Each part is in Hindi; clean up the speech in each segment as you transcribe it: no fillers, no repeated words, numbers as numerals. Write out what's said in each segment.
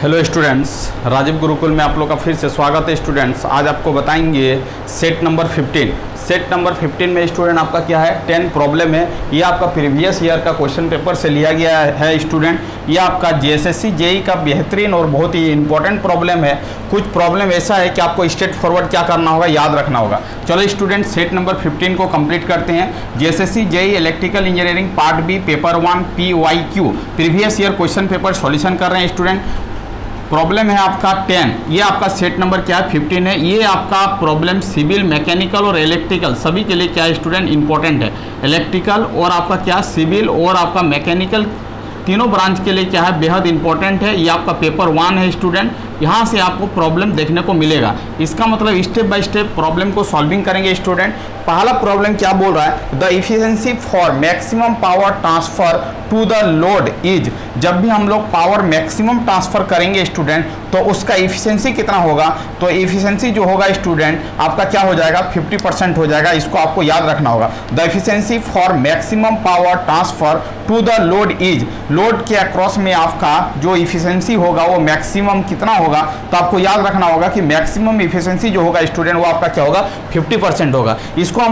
हेलो स्टूडेंट्स, राजीव गुरुकुल में आप लोग का फिर से स्वागत है। स्टूडेंट्स आज आपको बताएंगे सेट नंबर 15। सेट नंबर 15 में स्टूडेंट आपका क्या है, 10 प्रॉब्लम है। ये आपका प्रीवियस ईयर का क्वेश्चन पेपर से लिया गया है स्टूडेंट। ये आपका जेएसएससी जेई का बेहतरीन और बहुत ही इंपॉर्टेंट प्रॉब्लम है। कुछ प्रॉब्लम ऐसा है कि आपको स्ट्रेट फॉरवर्ड क्या करना होगा, याद रखना होगा। चलो स्टूडेंट सेट नंबर 15 को कंप्लीट करते हैं। JSSC JE electrical engineering part B paper 1 PYQ previous year question paper solution कर रहे हैं स्टूडेंट। प्रॉब्लम है आपका 10। ये आपका सेट नंबर क्या है, 15 है। ये आपका प्रॉब्लम सिविल, मैकेनिकल और इलेक्ट्रिकल सभी के लिए क्या है स्टूडेंट, इंपॉर्टेंट है। इलेक्ट्रिकल और आपका क्या सिविल और आपका मैकेनिकल तीनों ब्रांच के लिए क्या है, बेहद इंपॉर्टेंट है। ये आपका पेपर 1 है स्टूडेंट। यहाँ से आपको प्रॉब्लम देखने को मिलेगा। इसका मतलब स्टेप बाय स्टेप प्रॉब्लम को सॉल्विंग करेंगे स्टूडेंट। पहला प्रॉब्लम क्या बोल रहा है, the efficiency for maximum power transfer to the load is. जब भी हम लोग पावर मैक्सिमम ट्रांसफर करेंगे स्टूडेंट तो उसका इफिशिएंसी कितना होगा, तो इफिशिएंसी जो होगा स्टूडेंट आपका क्या हो जाएगा, 50% हो जाएगा। इसको आपको याद रखना होगा। The efficiency for maximum power transfer to the load is. Load के अक्रॉस में आपका जो इफिशिएंसी होगा वो मैक्सिमम कितना होगा, तो आपको याद रखना होगा कि मैक्सिमम इफिशिएंसी जो होगा स्टूडेंट वो आपका क्या होगा, 50% होगा। इसको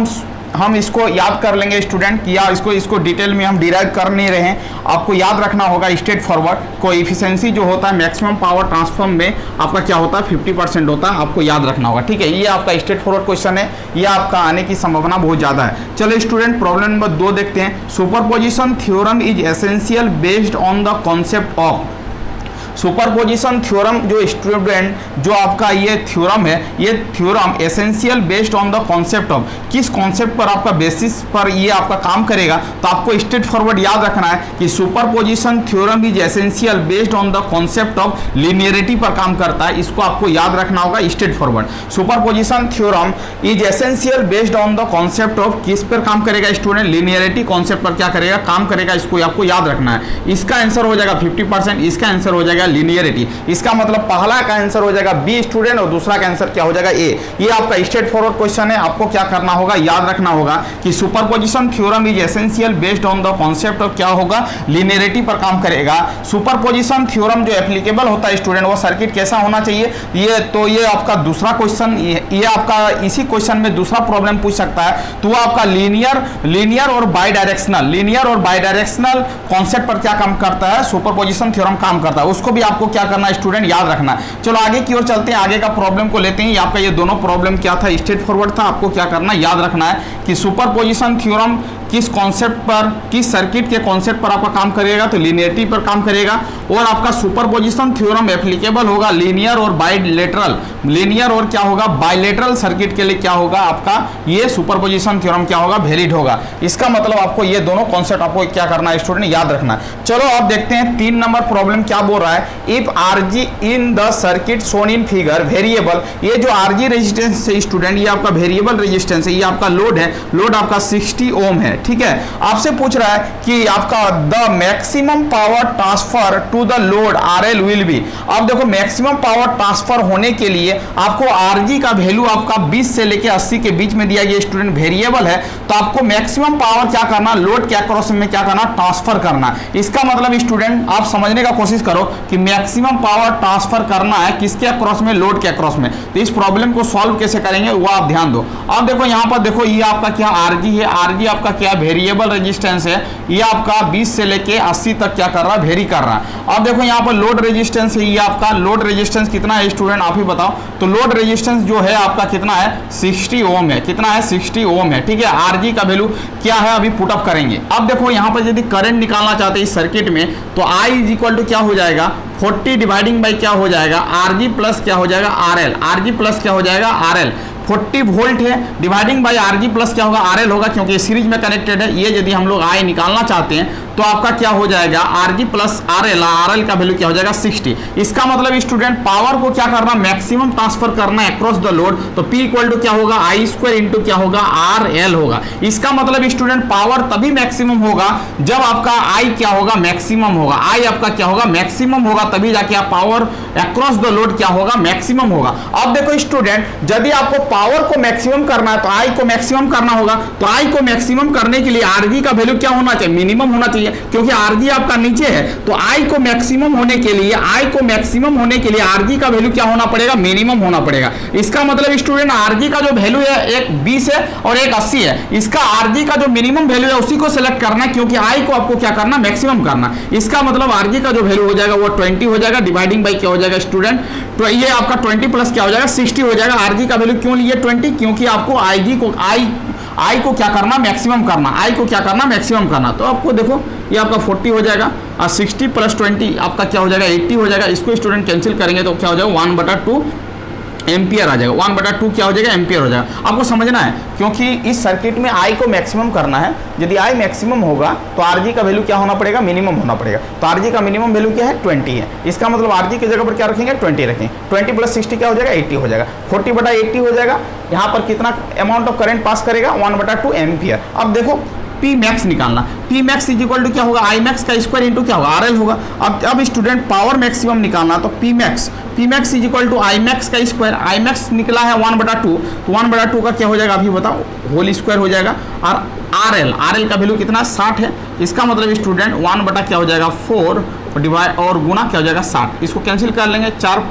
हम इसको याद कर लेंगे स्टूडेंट, या इसको डिटेल में हम डिराइव कर नहीं रहे हैं। आपको याद रखना होगा स्ट्रेट फॉरवर्ड को इफिशिएंसी जो होता है मैक्सिमम पावर ट्रांसफर में आपका क्या होता है, 50% होता है। आपको याद रखना होगा, ठीक है। ये आपका स्ट्रेट फॉरवर्ड क्वेश्चन है, ये आपका आने की संभावना बहुत ज़्यादा है। चलो स्टूडेंट प्रॉब्लम नंबर 2 देखते हैं। Superposition theorem is essential based on the concept of. Superposition theorem जो स्टूडेंट जो आपका ये थ्योरम है, ये theorem essential based on the concept of, किस कॉन्सेप्ट पर आपका बेसिस पर ये आपका काम करेगा, तो आपको स्ट्रेट फॉरवर्ड याद रखना है कि superposition theorem is essential based on the concept of linearity पर काम करता है। इसको आपको याद रखना होगा straight forward. Superposition theorem is essential based on the concept of, किस पर काम करेगा स्टूडेंट, लिनियरिटी कॉन्सेप्ट पर क्या करेगा, काम करेगा। इसको आपको याद रखना है। इसका आंसर हो जाएगा 50%, इसका आंसर हो जाएगा लिनियरिटी। इसका मतलब पहला का आंसर हो जाएगा बी स्टूडेंट और दूसरा का आंसर क्या हो जाएगा ए। ये आपका स्ट्रेट फॉरवर्ड क्वेश्चन है। आपको क्या करना होगा, याद रखना होगा कि superposition theorem is essential based on the concept of क्या होगा, लिनियरिटी पर काम करेगा। सुपरपोजिशन थ्योरम जो एप्लीकेबल होता है स्टूडेंट वो सर्किट कैसा होना चाहिए, ये आपका दूसरा क्वेश्चन, ये आपका इसी क्वेश्चन में दूसरा प्रॉब्लम पूछ सकता है। तो वो आपका लीनियर और बाइडायरेक्शनल कॉन्सेप्ट पर क्या काम करता है, सुपरपोजिशन थ्योरम काम करता है। उसको भी आपको क्या करना है स्टूडेंट, याद रखना है। चलो आगे की ओर चलते हैं, आगे का प्रॉब्लम को लेते हैं। आपका ये दोनों प्रॉब्लम क्या था, स्ट्रेट फॉरवर्ड था। आपको क्या करना है, याद रखना है कि सुपरपोजिशन थ्योरम किस कॉन्सेप्ट पर, किस सर्किट के कॉन्सेप्ट पर आपका काम करेगा, तो लिनियरिटी पर काम करेगा। और आपका सुपरपोजिशन थ्योरम एप्लीकेबल होगा लीनियर और बाइलेटरल, लीनियर और क्या होगा, बाइलेटरल सर्किट के लिए क्या होगा आपका, ये सुपरपोजिशन थ्योरम क्या होगा, वैलिड होगा। इसका मतलब आपको ये दोनों कॉन्सेप्ट आपको क्या करना है स्टूडेंट, याद रखना है। चलो अब देखते हैं 3 नंबर प्रॉब्लम क्या बोल रहा है। If RG in the circuit shown in figure variable, ये जो आरजी रेजिस्टेंस है स्टूडेंट ये आपका वेरिएबल रेजिस्टेंस है। ये आपका लोड है, लोड आपका 60 ओम है, ठीक है। आपसे पूछ रहा है कि आपका the maximum power transfer to the load RL will be. अब देखो मैक्सिमम पावर ट्रांसफर होने के लिए आपको आरजी का वैल्यू आपका 20 से लेके 80 के बीच में दिया गया स्टूडेंट, वेरिएबल है। तो आपको मैक्सिमम पावर क्या करना, लोड के अक्रॉस में क्या करना, ट्रांसफर करना। इसका मतलब स्टूडेंट आप समझने का कोशिश करो कि मैक्सिमम पावर ट्रांसफर करना है किसके अक्रॉस में, लोड के अक्रॉस में। तो इस प्रॉब्लम को सॉल्व कैसे करेंगे वो आप ध्यान दो। अब देखो यहाँ पर देखो ये आपका क्या आरजी है, आरजी आपका क्या वेरिएबल रेजिस्टेंस है। ये आपका 20 से लेके 80 तक क्या कर रहा है, वेरी कर रहा है। अब देखो यहाँ पर लोड रेजिस्टेंस है, ये आपका लोड रेजिस्टेंस कितना है स्टूडेंट, आप ही बताओ। तो लोड रेजिस्टेंस जो है आपका कितना है, 60 ओम है। कितना है, 60 ओम है, ठीक है। आरजी का वैल्यू क्या है अभी पुटअप करेंगे। अब देखो यहाँ पर यदि करंट निकालना चाहते हैं इस सर्किट में तो I इज इक्वल टू क्या हो जाएगा, 40 डिवाइडिंग बाई क्या हो जाएगा, आरजी प्लस क्या हो जाएगा, आरएल। आरजी प्लस क्या हो जाएगा, आरएल। 40 वोल्ट है, डिवाइडिंग बाई आरजी प्लस क्या होगा, आरएल होगा, क्योंकि सीरीज में कनेक्टेड है। ये यदि हम लोग आई निकालना चाहते हैं तो आपका क्या हो जाएगा, आरजी प्लस आरएल, आरएल का वैल्यू क्या हो जाएगा 60। इसका मतलब स्टूडेंट पावर को क्या करना, मैक्सिमम ट्रांसफर करना है अक्रॉस द लोड। तो P इक्वल टू क्या होगा, आई स्क्वायर इंटू क्या होगा, आरएल होगा। इसका मतलब स्टूडेंट पावर तभी मैक्सिमम होगा जब आपका आई क्या होगा, मैक्सिमम होगा। आई आपका क्या होगा, मैक्सिमम होगा, तभी जाके आप पावर अक्रॉस द लोड क्या होगा, मैक्सिमम होगा। अब देखो स्टूडेंट यदि आपको पावर को मैक्सिमम करना है तो आई को मैक्सिमम करना होगा। तो आई को मैक्सिमम करने के लिए आरजी का वैल्यू क्या होना चाहिए, मिनिमम होना चाहिए। चाहिए, क्योंकि आरजी आपका नीचे है, तो आई को मैक्सिमम होने के लिए आरजी का वैल्यू क्या होना पड़ेगा, मिनिमम होना पड़ेगा। इसका मतलब स्टूडेंट आरजी का जो वैल्यू है एक 20 है और एक 80 है, इसका आरजी का जो मिनिमम वैल्यू है उसी को सिलेक्ट करना है, क्योंकि आई को आपको क्या करना, मैक्सिमम करना। इसका मतलब आरजी का जो वैल्यू हो जाएगा वो 20 हो जाएगा, डिवाइडिंग बाई क्या हो जाएगा स्टूडेंट, तो ये आपका 20 प्लस क्या हो जाएगा 60 हो जाएगा। आरजी का वैल्यू क्यों लिए 20, क्योंकि आपको आई को क्या करना, मैक्सिमम करना, आई को क्या करना, मैक्सिमम करना। तो आपको देखो ये आपका 40 हो जाएगा और 60 प्लस 20 आपका क्या हो जाएगा 80 हो जाएगा। इसको स्टूडेंट कैंसिल करेंगे तो क्या हो जाएगा 1/2 एम्पियर आ जाएगा, 1/2 क्या हो जाएगा, एम्पियर हो जाएगा। आपको समझना है, क्योंकि इस सर्किट में आई को मैक्सिमम करना है। यदि आई मैक्सिमम होगा तो आरजी का वैल्यू क्या होना पड़ेगा, मिनिमम होना पड़ेगा। तो आरजी का मिनिमम वैल्यू क्या है 20 है। इसका मतलब आरजी की जगह पर क्या रखेंगे 20 रखेंगे। 20 प्लस 60 क्या हो जाएगा 80 हो जाएगा। 40/80 हो जाएगा। यहाँ पर कितना अमाउंट ऑफ करंट पास करेगा 1/2 एम्पियर। अब देखो पी मैक्स निकालना, P max is equal to क्या होगा, आई मैक्स का स्क्वायर इंटू क्या होगा, आर एल होगा। अब स्टूडेंट पावर मैक्सिमम निकालना, तो P max is equal to I max का स्क्वायर। आई मैक्स निकला है 1/2, तो 1/2 का क्या हो जाएगा अभी बताओ, होल स्क्वायर हो जाएगा। और आर एल का वैल्यू कितना 60 है। इसका मतलब स्टूडेंट 1/ क्या हो जाएगा 4 डिवाइड और गुना क्या हो जाएगा 60। इसको कैंसिल कर लेंगे, 4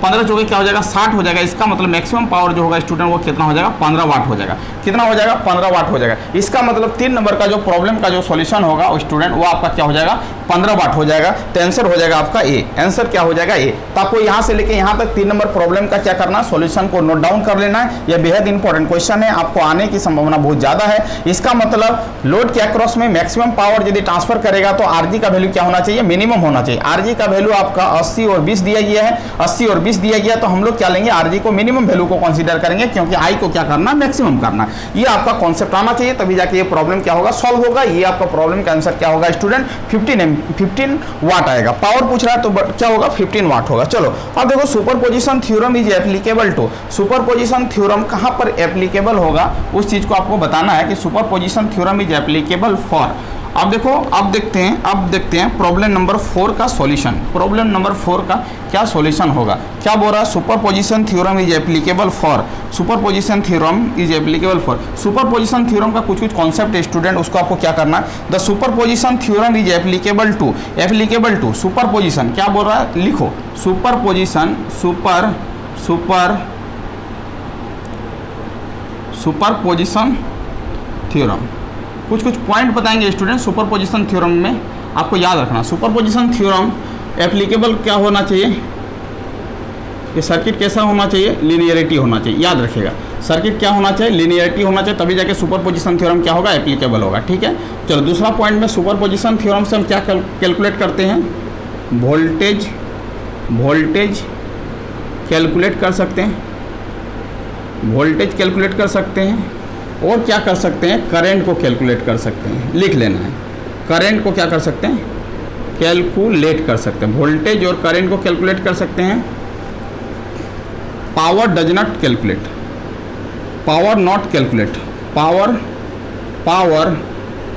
15 चौके क्या हो जाएगा 60 हो जाएगा। इसका मतलब मैक्सिमम पावर जो होगा स्टूडेंट वो कितना हो जाएगा 15 वाट हो जाएगा। कितना हो जाएगा 15 वाट हो जाएगा। इसका मतलब 3 नंबर का जो प्रॉब्लम का जो सॉल्यूशन होगा स्टूडेंट वो आपका क्या हो जाएगा 15 वाट हो जाएगा। तो आंसर हो जाएगा आपका ए, आंसर क्या हो जाएगा ए। तो आपको यहाँ से लेके यहाँ तक 3 नंबर प्रॉब्लम का क्या करना, सॉल्यूशन को नोट डाउन कर लेना है। यह बेहद इंपॉर्टेंट क्वेश्चन है, आपको आने की संभावना बहुत ज्यादा है। इसका मतलब लोड के अक्रॉस में मैक्सिमम पावर यदि ट्रांसफर करेगा तो आरजी का वैल्यू क्या होना चाहिए, मिनिमम होना चाहिए। आरजी का वैल्यू आपका 80 और 20 दिया गया है, 80 और 20 दिया गया, तो हम लोग क्या लेंगे आरजी को मिनिमम वैल्यू को कंसीडर करेंगे, क्योंकि आई को क्या करना मैक्सिमम करना। ये आपका कॉन्सेप्ट आना चाहिए, तभी जाके ये प्रॉब्लम क्या होगा सॉल्व होगा। ये आपका प्रॉब्लम का आंसर क्या होगा स्टूडेंट 15 वाट आएगा। पावर पूछ रहा है तो क्या होगा 15 वाट होगा। चलो अब देखो superposition theorem is applicable to, superposition theorem कहां पर एप्लीकेबल होगा उस चीज को आपको बताना है कि superposition theorem is applicable for. अब देखो अब देखते हैं प्रॉब्लम नंबर 4 का सॉल्यूशन। प्रॉब्लम नंबर 4 का क्या सॉल्यूशन होगा, क्या बोल रहा है, superposition theorem is applicable for, superposition theorem is applicable for. Superposition theorem का कुछ कॉन्सेप्ट है स्टूडेंट, उसको आपको क्या करना है, the superposition theorem is applicable to superposition, क्या बोल रहा है लिखो, सुपरपोजिशन सुपरपोजिशन थ्योरम। कुछ पॉइंट बताएंगे स्टूडेंट सुपरपोजिशन थ्योरम में, आपको याद रखना। सुपरपोजिशन थ्योरम एप्लीकेबल क्या होना चाहिए, ये सर्किट कैसा होना चाहिए, लीनियरिटी होना चाहिए, याद रखिएगा। सर्किट क्या होना चाहिए, लीनियरिटी होना चाहिए, तभी जाके सुपरपोजिशन थ्योरम क्या होगा एप्लीकेबल होगा। ठीक है, चलो दूसरा पॉइंट में सुपरपोजिशन थ्योरम से हम क्या कैलकुलेट करते हैं, वोल्टेज कैलकुलेट कर सकते हैं, वोल्टेज कैलकुलेट कर सकते हैं, और क्या कर सकते हैं, करंट को कैलकुलेट कर सकते हैं। लिख लेना है, करंट को क्या कर सकते हैं, कैलकुलेट कर सकते हैं। वोल्टेज और करंट को कैलकुलेट कर सकते हैं। Power does not calculate, power not calculate, power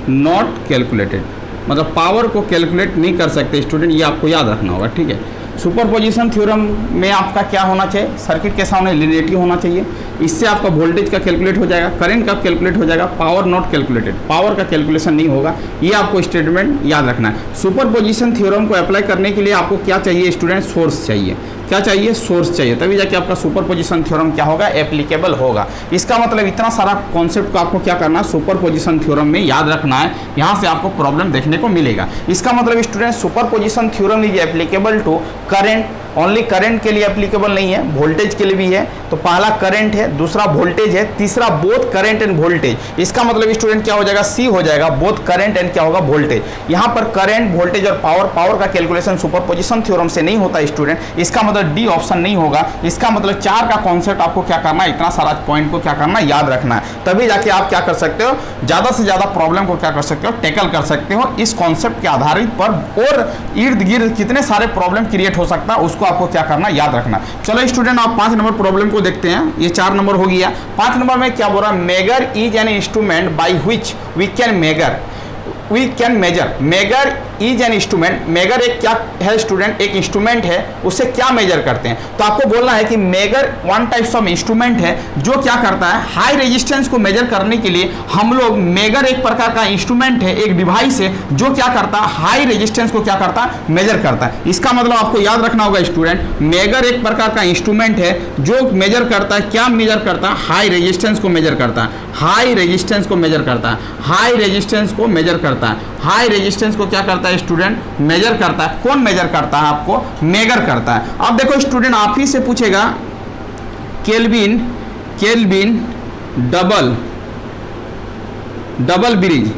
not calculated, मतलब पावर को कैलकुलेट नहीं कर सकते स्टूडेंट, ये आपको याद रखना होगा। ठीक है, सुपरपोजिशन थ्योरम में आपका क्या होना चाहिए, सर्किट के सामने लीनियरिटी होना चाहिए, इससे आपका वोल्टेज का कैलकुलेट हो जाएगा, करंट का कैलकुलेट हो जाएगा, पावर नॉट कैलकुलेटेड, पावर का कैलकुलेशन नहीं होगा। ये आपको स्टेटमेंट याद रखना है। सुपरपोजिशन थ्योरम को अप्लाई करने के लिए आपको क्या चाहिए स्टूडेंट, सोर्स चाहिए। क्या चाहिए, सोर्स चाहिए, तभी जाके आपका सुपरपोजिशन थ्योरम क्या होगा एप्लीकेबल होगा। इसका मतलब इतना सारा कॉन्सेप्ट को आपको क्या करना है सुपरपोजिशन थ्योरम में याद रखना है, यहाँ से आपको प्रॉब्लम देखने को मिलेगा। इसका मतलब student superposition theorem is applicable to current, only current के लिए एप्लीकेबल नहीं है, वोल्टेज के लिए भी है। तो पहला करंट है, दूसरा वोल्टेज है, तीसरा बोथ करंट एंड वोल्टेज। इसका मतलब स्टूडेंट क्या हो जाएगा, सी हो जाएगा, बोथ करंट एंड क्या होगा वोल्टेज। यहाँ पर करंट, वोल्टेज और पावर का कैलकुलेशन सुपरपोजिशन थ्योरम से नहीं होता स्टूडेंट, इसका मतलब डी ऑप्शन नहीं होगा। इसका मतलब 4 का कॉन्सेप्ट आपको क्या करना है, इतना सारा पॉइंट को क्या करना है याद रखना है, तभी जाके आप क्या कर सकते हो, ज्यादा से ज्यादा प्रॉब्लम को क्या कर सकते हो, टैकल कर सकते हो। इस कॉन्सेप्ट के आधारित पर और इर्द गिर्द कितने सारे प्रॉब्लम क्रिएट हो सकता है उसको आपको क्या करना याद रखना। चलो स्टूडेंट आप 5 नंबर प्रॉब्लम को देखते हैं, ये 4 नंबर हो गया। 5 नंबर में क्या बोल रहा है, megger is an instrument by which we can measure, megger is an instrument, megger एक क्या है स्टूडेंट, एक इंस्ट्रूमेंट है, उससे क्या मेजर करते हैं। तो आपको बोलना है कि megger one types of instrument है जो क्या करता है, हाई रेजिस्टेंस को मेजर करने के लिए हम लोग, मेगर एक प्रकार का इंस्ट्रूमेंट है, एक डिवाइस है जो क्या करता है, हाई रेजिस्टेंस को क्या करता है, मेजर करता है। इसका मतलब आपको याद रखना होगा स्टूडेंट, मेगर एक प्रकार का इंस्ट्रूमेंट है जो मेजर करता है, क्या मेजर करता है, हाई रेजिस्टेंस को मेजर करता है, हाई रेजिस्टेंस को मेजर करता है, हाई रेजिस्टेंस को मेजर करता है, हाई रेजिस्टेंस को क्या करता है स्टूडेंट, मेजर करता है। कौन मेजर करता है, आपको मेगर करता है। अब देखो स्टूडेंट, आप ही से पूछेगा kelvin double bridge,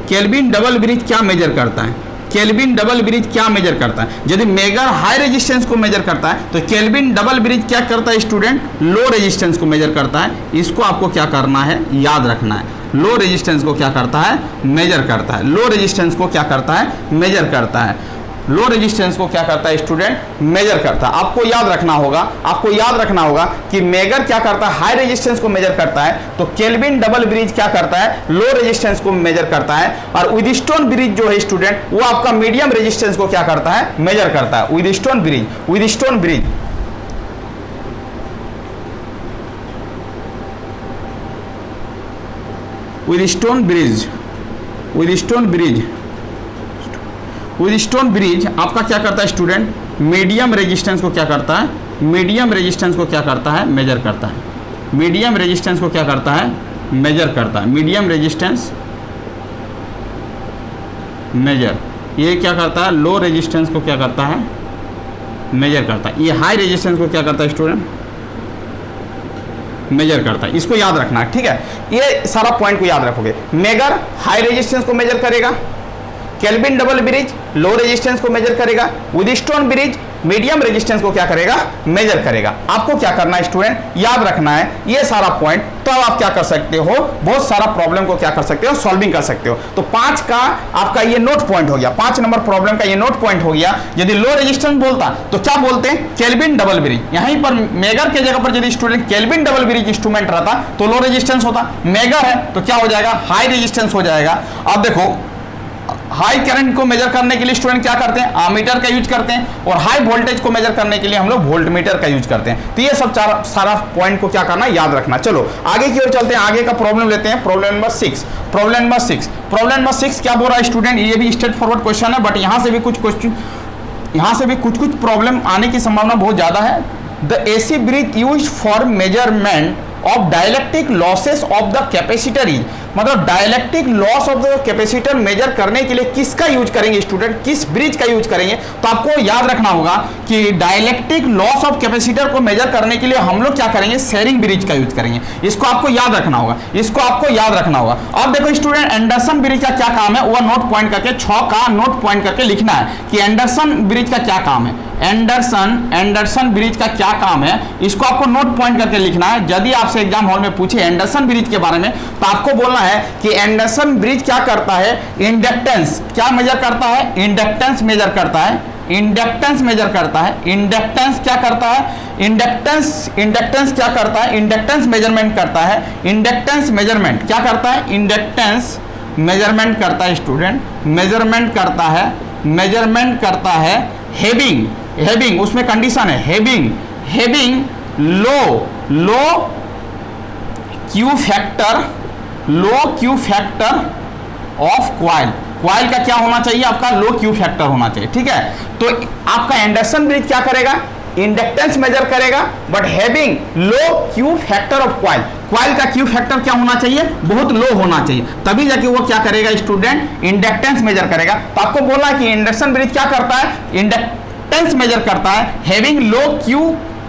kelvin double bridge क्या मेजर करता है, केल्विन डबल ब्रिज क्या मेजर करता है। यदि मेगर हाई रेजिस्टेंस को मेजर करता है तो केल्विन डबल ब्रिज क्या करता है स्टूडेंट, लो रेजिस्टेंस को मेजर करता है। इसको आपको क्या करना है, याद रखना है। लो रेजिस्टेंस को क्या करता है, मेजर करता है। लो रेजिस्टेंस को क्या करता है, मेजर करता है। लो रेजिस्टेंस को क्या करता है स्टूडेंट, मेजर करता है। आपको याद रखना होगा कि मेगर क्या करता है, हाई रेजिस्टेंस को मेजर करता है, तो केल्विन डबल ब्रिज क्या करता है, लो रेजिस्टेंस को मेजर करता है। और व्हीटस्टोन ब्रिज जो है स्टूडेंट, वो आपका मीडियम रेजिस्टेंस को क्या करता है, मेजर करता है। व्हीटस्टोन ब्रिज आपका क्या करता है स्टूडेंट, मीडियम रेजिस्टेंस को क्या करता है, मीडियम रेजिस्टेंस को क्या करता है, मेजर करता है। मीडियम रेजिस्टेंस को क्या करता है, मेजर करता है। मीडियम रेजिस्टेंस मेजर, ये क्या करता है, लो रेजिस्टेंस को क्या करता है, मेजर करता है। ये हाई रेजिस्टेंस को क्या करता है स्टूडेंट, मेजर करता है। इसको याद रखना है, ठीक है। ये सारा पॉइंट को याद रखोगे। मेगर हाई रेजिस्टेंस को मेजर करेगा, kelvin double bridge low resistance को मेजर करेगा, व्हीटस्टोन ब्रिज मीडियम रेजिस्टेंस को क्या करेगा, मेजर करेगा। आपको क्या करना है स्टूडेंट, याद रखना है ये सारा पॉइंट। तो अब आप क्या कर सकते हो, बहुत सारा प्रॉब्लम को क्या कर सकते हो, सॉल्विंग कर सकते हो। तो 5 का आपका ये नोट पॉइंट हो गया, 5 नंबर प्रॉब्लम का ये नोट पॉइंट हो गया। यदि लो रेजिस्टेंस बोलता तो क्या बोलते हैं, केल्विन डबल ब्रिज। यहीं पर मेगर के जगह पर यदि student kelvin double bridge instrument रहता तो लो रेजिस्टेंस होता। मेगर है तो क्या हो जाएगा, हाई रेजिस्टेंस हो जाएगा। अब देखो, हाई करंट को मेजर करने के लिए स्टूडेंट क्या करते हैं, आमीटर का यूज करते हैं, और हाई वोल्टेज को मेजर करने के लिए हम लोग वोल्टमीटर का यूज करते हैं। तो ये सब सारा पॉइंट को क्या करना, याद रखना। चलो आगे की ओर चलते हैं, आगे का प्रॉब्लम लेते हैं। प्रॉब्लम नंबर 6 क्या बोल रहा है स्टूडेंट, ये भी स्ट्रेट फॉरवर्ड क्वेश्चन है, बट यहाँ से भी कुछ प्रॉब्लम आने की संभावना बहुत ज्यादा है। The AC bridge use for measurement of dielectric losses of the capacitor is, मतलब dielectric loss of the capacitor measure करने के लिए किसका यूज करेंगे स्टूडेंट, किस ब्रिज का यूज करेंगे। तो आपको याद रखना होगा कि डायलेक्ट्रिक लॉस ऑफ कैपेसिटर को मेजर करने के लिए हम लोग क्या करेंगे, शेरिंग ब्रिज का यूज करेंगे। इसको आपको याद रखना होगा, अब देखो स्टूडेंट, एंडरसन ब्रिज का क्या काम है, वह नोट पॉइंट करके 6 का नोट पॉइंट करके लिखना है कि एंडरसन ब्रिज का क्या काम है। एंडरसन ब्रिज का क्या काम है, इसको आपको नोट पॉइंट करके लिखना है। यदि आपसे एग्जाम हॉल में पूछे एंडरसन ब्रिज के बारे में, तो आपको बोलना है कि एंडरसन ब्रिज क्या करता है, इंडक्टेंस क्या मेजर करता है, इंडक्टेंस मेजर करता है। इंडक्टेंस क्या करता है, इंडक्टेंस क्या करता है, इंडक्टेंस मेजरमेंट करता है। इंडक्टेंस मेजरमेंट क्या करता है, इंडक्टेंस मेजरमेंट करता है स्टूडेंट, मेजरमेंट करता है। हैविंग उसमें कंडीशन है, having low Q factor of coil का क्या होना चाहिए, आपका लो क्यू फैक्टर होना चाहिए, ठीक है। तो आपका एंडरसन ब्रिज क्या करेगा, इंडक्टेंस मेजर करेगा, but having low Q factor of coil का क्यू फैक्टर क्या होना चाहिए, बहुत लो होना चाहिए, तभी जाके वो क्या करेगा स्टूडेंट, इंडक्टेंस मेजर करेगा। तो आपको बोला कि इंडक्शन ब्रिज क्या करता है, इंडक्टेंस मेजर करता है, having low Q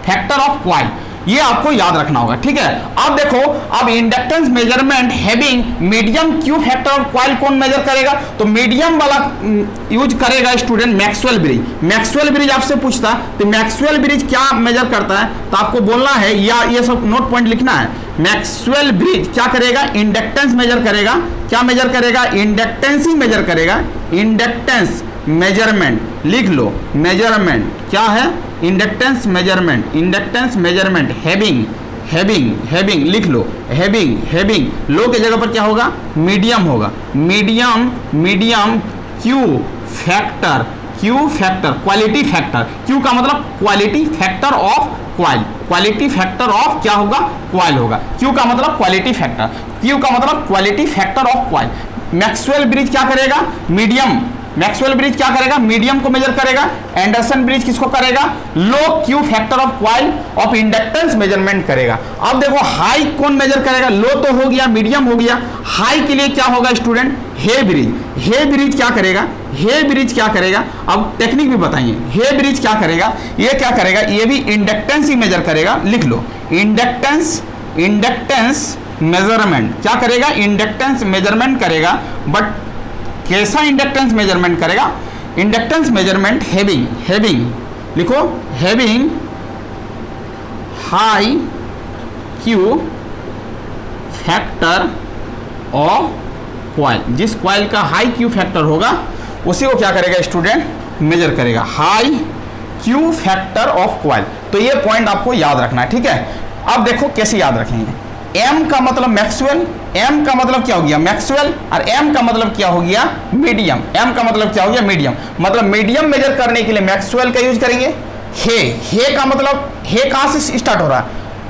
factor of coil. ये आपको याद रखना होगा, ठीक है। अब देखो, अब inductance measurement having medium Q factor of coil कौन मेजर करेगा, तो मीडियम वाला यूज करेगा स्टूडेंट मैक्सवेल ब्रिज आपसे पूछता तो मैक्सवेल ब्रिज क्या मेजर करता है, तो आपको बोलना है, या ये सब नोट पॉइंट लिखना है। मैक्सवेल ब्रिज क्या करेगा, इंडक्टेंस मेजर करेगा, क्या मेजर करेगा, इंडक्टेंस ही मेजर करेगा। इंडक्टेंस मेजरमेंट लिख लो, मेजरमेंट क्या है, इंडक्टेंस मेजरमेंट हैविंग लिख लो, हैविंग लो के जगह पर क्या होगा, मीडियम होगा। Medium Q factor, Q factor, quality factor, Q का मतलब quality factor of coil, quality factor of क्या होगा, क्वाइल होगा। क्यू का मतलब क्वालिटी फैक्टर, क्यू का मतलब quality factor of coil. Maxwell bridge क्या करेगा, मीडियम, मैक्सवेल ब्रिज क्या करेगा, मीडियम को मेजर करेगा। एंडरसन ब्रिज किसको करेगा, low Q factor of coil of inductance measurement करेगा। अब देखो हाई कौन मेजर करेगा, लो तो हो गया, मीडियम हो गया, हाई के लिए क्या होगा स्टूडेंट, हे ब्रिज। हे ब्रिज क्या करेगा, हे ब्रिज क्या करेगा, अब टेक्निक भी बताइए। हे ब्रिज क्या करेगा, ये क्या करेगा, ये भी इंडक्टेंस ही मेजर करेगा, लिख लो इंडक्टेंस, इंडक्टेंस मेजरमेंट क्या करेगा, इंडक्टेंस मेजरमेंट करेगा। बट कैसा इंडक्टेंस मेजरमेंट करेगा, इंडक्टेंस मेजरमेंट हैविंग, हैविंग लिखो, having high Q factor of coil. जिस क्वाइल का हाई क्यू फैक्टर होगा उसी को क्या करेगा स्टूडेंट, मेजर करेगा, high Q factor of coil. तो ये पॉइंट आपको याद रखना है, ठीक है। अब देखो कैसे याद रखेंगे, M का मतलब मैक्सवेल, M का मतलब क्या हो गया, मैक्सवेल, और M का मतलब क्या हो गया, मीडियम। M का मतलब क्या हो गया, मीडियम। मतलब मीडियम मेजर करने के लिए मैक्सवेल का यूज करेंगे। हे का मतलब, हे कहाँ से स्टार्ट हो रहा है,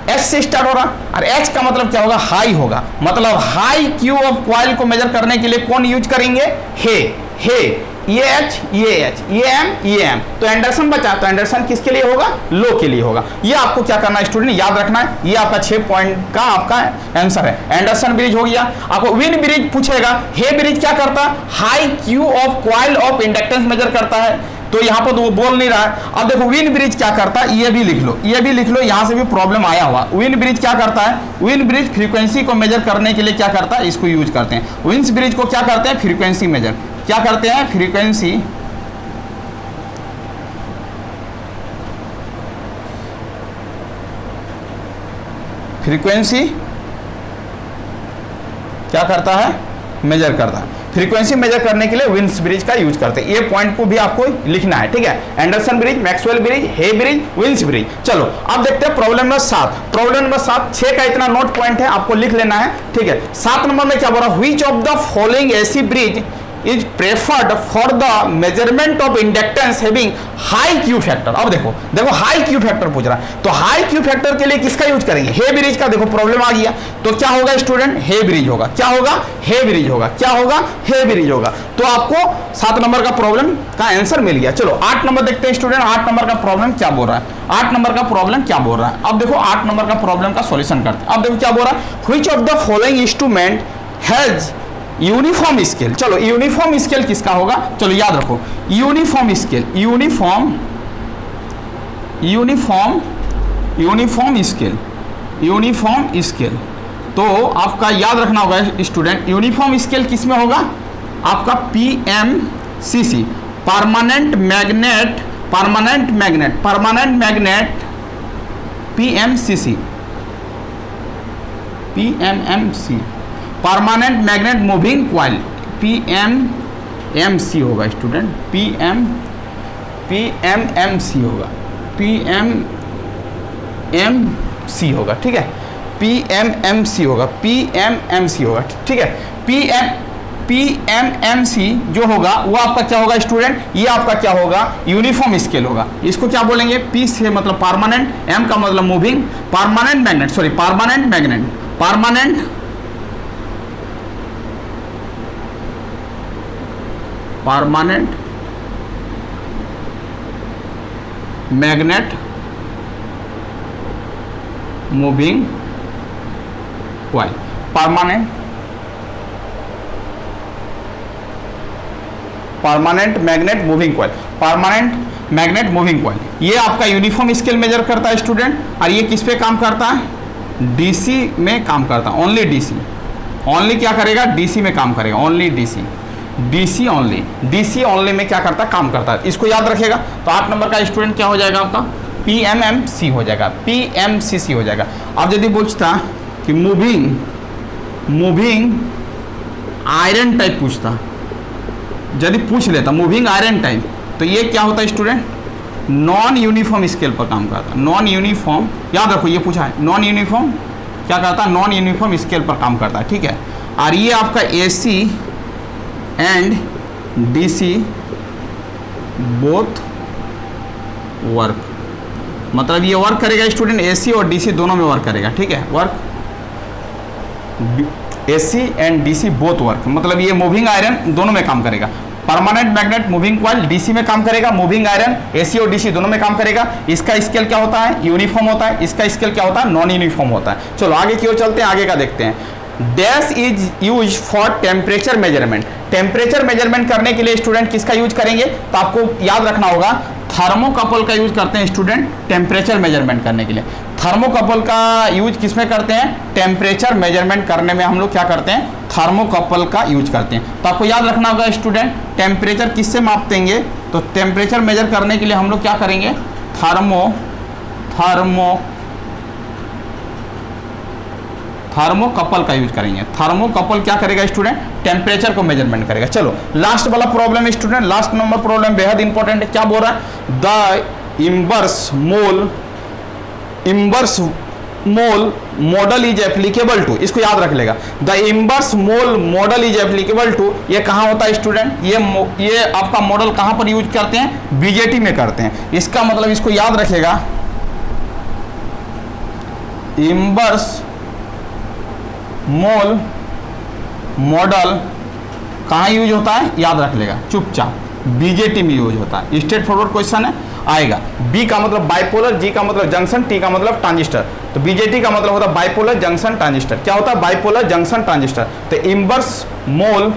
H से स्टार्ट हो रहा, और H का मतलब क्या होगा, हाई होगा। मतलब हाई क्यू ऑफ क्वाइल को मेजर करने के लिए कौन यूज करेंगे, हे, ये H, ये H, ये M, ये M। तो एंडरसन बचा, तो एंडरसन किसके लिए होगा, लो के लिए होगा। ये आपको क्या करना है स्टूडेंट, याद रखना है। ये आपका 6 पॉइंट का आपका आंसर है। एंडरसन ब्रिज हो गया। आपको विन ब्रिज पूछेगा, हे ब्रिज क्या करता है, high Q of coil of inductance measure करता है। तो यहाँ पर तो वो बोल नहीं रहा है। अब देखो विन ब्रिज क्या करता है, ये भी लिख लो, ये भी लिख लो, यहाँ से भी प्रॉब्लम आया हुआ। विन ब्रिज क्या करता है, विन ब्रिज फ्रीक्वेंसी को मेजर करने के लिए क्या करता है, इसको यूज करते हैं। विन ब्रिज को क्या करते हैं, फ्रीक्वेंसी मेजर, क्या करते हैं, फ्रीक्वेंसी फ्रीक्वेंसी क्या करता है, मेजर करता है। फ्रीक्वेंसी मेजर करने के लिए विन्स ब्रिज का यूज करते हैं। ये पॉइंट को भी आपको लिखना है, ठीक है। एंडरसन ब्रिज, मैक्सवेल ब्रिज, हे ब्रिज, विन्स ब्रिज। चलो अब देखते हैं प्रॉब्लम नंबर 7। प्रॉब्लम नंबर 7, 6 का इतना नोट पॉइंट है, आपको लिख लेना है, ठीक है। 7 नंबर में क्या बोल रहा है, which of the following AC bridge is preferred for the measurement of inductance having high Q factor. अब देखो, देखो हाई क्यू फैक्टर पूछ रहा है, तो हाई क्यू फैक्टर के लिए किसका यूज करेंगे, हे ब्रिज का। देखो प्रॉब्लम आ गया, तो क्या होगा स्टूडेंट, हे ब्रिज होगा। क्या होगा, हे ब्रिज होगा। क्या होगा, हे ब्रिज होगा। तो आपको 7 नंबर का प्रॉब्लम का आंसर मिल गया। चलो 8 नंबर देखते हैं स्टूडेंट, 8 नंबर का प्रॉब्लम क्या बोल रहा है। 8 नंबर का प्रॉब्लम क्या बोल रहा है, अब देखो 8 नंबर का प्रॉब्लम का सॉल्यूशन करते हैं। अब देखो क्या बोल रहा है, which of the following instrument has uniform scale. चलो यूनिफॉर्म स्केल किसका होगा, चलो याद रखो, uniform scale, uniform scale, uniform scale. तो आपका याद रखना होगा स्टूडेंट, यूनिफॉर्म स्केल किस में होगा, आपका PMCC, permanent magnet, permanent magnet, permanent magnet PMCC, PMMC, permanent magnet moving coil, PMMC होगा स्टूडेंट, PMMC होगा, PMMC होगा, ठीक है। PMMC होगा, PMMC होगा, ठीक है। PMMC जो होगा वो आपका क्या होगा स्टूडेंट, ये आपका क्या होगा, यूनिफॉर्म स्केल होगा। इसको क्या बोलेंगे, P से मतलब परमानेंट, M का मतलब moving, permanent magnet, sorry permanent magnet, permanent magnet moving coil, permanent magnet moving coil, permanent magnet moving coil. ये आपका यूनिफॉर्म स्केल मेजर करता है स्टूडेंट, और ये किस पे काम करता है, DC में काम करता है, ओनली DC, ओनली क्या करेगा, DC में काम करेगा, only DC only, DC only में क्या करता है, काम करता है। इसको याद रखेगा। तो 8 नंबर का स्टूडेंट क्या हो जाएगा आपका, PMMC हो जाएगा, PMCC हो जाएगा। अब यदि पूछता कि मूविंग आयरन टाइप पूछता, यदि पूछ लेता मूविंग आयरन टाइप, तो ये क्या होता है स्टूडेंट, नॉन यूनिफॉर्म स्केल पर काम करता है। नॉन यूनिफॉर्म, याद रखो ये पूछा है, नॉन यूनिफॉर्म क्या करता है, नॉन यूनिफॉर्म स्केल पर काम करता है, ठीक है। और ये आपका AC and DC both work, मतलब ये वर्क करेगा स्टूडेंट एसी और डीसी दोनों में वर्क करेगा, ठीक है। Work AC and DC both work, मतलब ये मूविंग आयरन दोनों में काम करेगा। Permanent magnet moving coil DC में काम करेगा, मूविंग आयरन एसी और डीसी दोनों में काम करेगा। इसका स्केल क्या होता है? यूनिफॉर्म होता है। इसका स्केल क्या होता है? नॉन यूनिफॉर्म होता है। चलो आगे की ओर चलते हैं, आगे का देखते हैं। Dash is use for temperature measurement. Temperature measurement करने के लिए स्टूडेंट किसका यूज करेंगे? तो आपको याद रखना होगा थर्मोकपल का यूज करते हैं स्टूडेंट टेम्परेचर मेजरमेंट करने के लिए। थर्मोकपल का यूज किसमें करते हैं? टेम्परेचर मेजरमेंट करने में हम लोग क्या करते हैं? थर्मोकपल का यूज करते हैं। तो आपको याद रखना होगा स्टूडेंट टेम्परेचर किससे माप देंगे? तो टेम्परेचर मेजर करने के लिए हम लोग क्या करेंगे? थर्मोकपल का यूज करेंगे। थर्मोकपल क्या करेगा स्टूडेंट? टेम्परेचर को मेजरमेंट करेगा। चलो लास्ट वाला problem student, last number problem बेहद इंपॉर्टेंट है। क्या बोल रहा है? The inverse mole model is applicable to, इसको याद रख लेगा। The inverse mole model is applicable to, ये कहाँ होता है स्टूडेंट? ये आपका मॉडल कहाँ पर यूज करते हैं? बीजेटी में करते हैं। इसका मतलब इसको याद रखेगा, इनवर्स मोल मॉडल कहाँ यूज होता है? याद रख लेगा चुपचाप, बीजेटी में यूज होता है। स्ट्रेट फॉरवर्ड क्वेश्चन है, आएगा। बी का मतलब बाइपोलर, जी का मतलब जंक्शन, टी का मतलब ट्रांजिस्टर। तो बीजेटी का मतलब होता है बाइपोलर जंक्शन ट्रांजिस्टर। क्या होता है? Bipolar junction transistor. तो इनवर्स मोल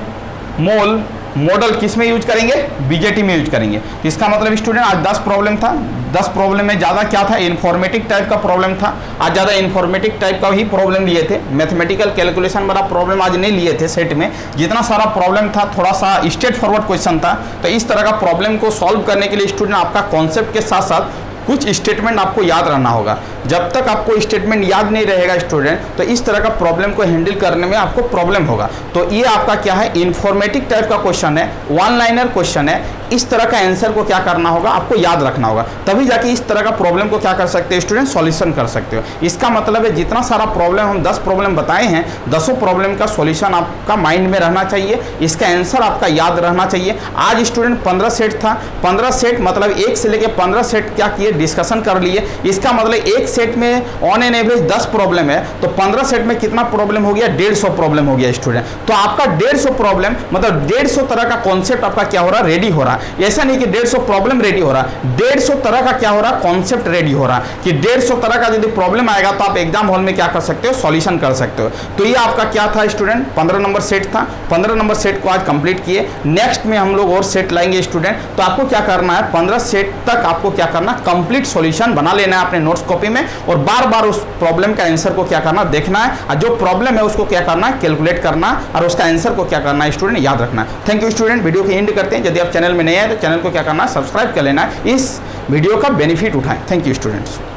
मॉडल किस में यूज करेंगे? बीजेटी में यूज करेंगे। इसका मतलब स्टूडेंट आज 10 प्रॉब्लम था। 10 प्रॉब्लम में ज़्यादा क्या था? इन्फॉर्मेटिक टाइप का प्रॉब्लम था। आज ज़्यादा इन्फॉर्मेटिक टाइप का ही प्रॉब्लम लिए थे। मैथमेटिकल कैलकुलेशन वाला प्रॉब्लम आज नहीं लिए थे सेट में। जितना सारा प्रॉब्लम था थोड़ा सा स्ट्रेट फॉरवर्ड क्वेश्चन था। तो इस तरह का प्रॉब्लम को सॉल्व करने के लिए स्टूडेंट आपका कॉन्सेप्ट के साथ साथ कुछ स्टेटमेंट आपको याद रहना होगा। जब तक आपको स्टेटमेंट याद नहीं रहेगा स्टूडेंट, तो इस तरह का प्रॉब्लम को हैंडल करने में आपको प्रॉब्लम होगा। तो ये आपका क्या है? इन्फॉर्मेटिव टाइप का क्वेश्चन है, वन लाइनर क्वेश्चन है। इस तरह का आंसर को क्या करना होगा? आपको याद रखना होगा, तभी जाके इस तरह का प्रॉब्लम को क्या कर सकते हो स्टूडेंट? सॉल्यूशन कर सकते हो। इसका मतलब है जितना सारा प्रॉब्लम हम 10 प्रॉब्लम बताए हैं, 10 प्रॉब्लम का सॉल्यूशन आपका माइंड में रहना चाहिए, इसका आंसर आपका याद रहना चाहिए। आज स्टूडेंट 15 सेट था। 15 सेट मतलब 1 से लेकर 15 सेट क्या किए? डिस्कशन कर लिए। इसका मतलब एक सेट में ऑन एन एवरेज 10 प्रॉब्लम है, तो 15 सेट में कितना प्रॉब्लम हो गया? 150 प्रॉब्लम हो गया स्टूडेंट। तो आपका 150 प्रॉब्लम मतलब 150 तरह का कॉन्सेप्ट आपका क्या हो रहा है? रेडी हो रहा है। ऐसा नहीं कि 150 प्रॉब्लम रेडी हो रहा है, 150 तरह का क्या हो रहा है? कॉन्सेप्ट रेडी हो रहा है कि 150 तरह का यदि प्रॉब्लम आएगा तो आप एग्जाम हॉल में क्या कर सकते हो? सॉल्यूशन कर सकते हो। तो ये आपका क्या था स्टूडेंट? 15 नंबर सेट था। 15 नंबर सेट को आज कंप्लीट किए। नेक्स्ट में हम लोग और सेट लाएंगे स्टूडेंट। तो आपको क्या करना है? 15 सेट तक आपको क्या करना? कंप्लीट सॉल्यूशन बना लेना है अपने नोट्स कॉपी में, और बार बार उस प्रॉब्लम का आंसर को क्या करना? देखना है, और जो प्रॉब्लम है उसको क्या करना है? कैलकुलेट करना, और उसका आंसर को क्या करना है स्टूडेंट? याद रखना है। Thank you student. वीडियो की एंड करते हैं। यदि आप चैनल में नए हैं तो चैनल को क्या करना है? सब्सक्राइब कर लेना है। इस वीडियो का बेनिफिट उठाएं। Thank you students.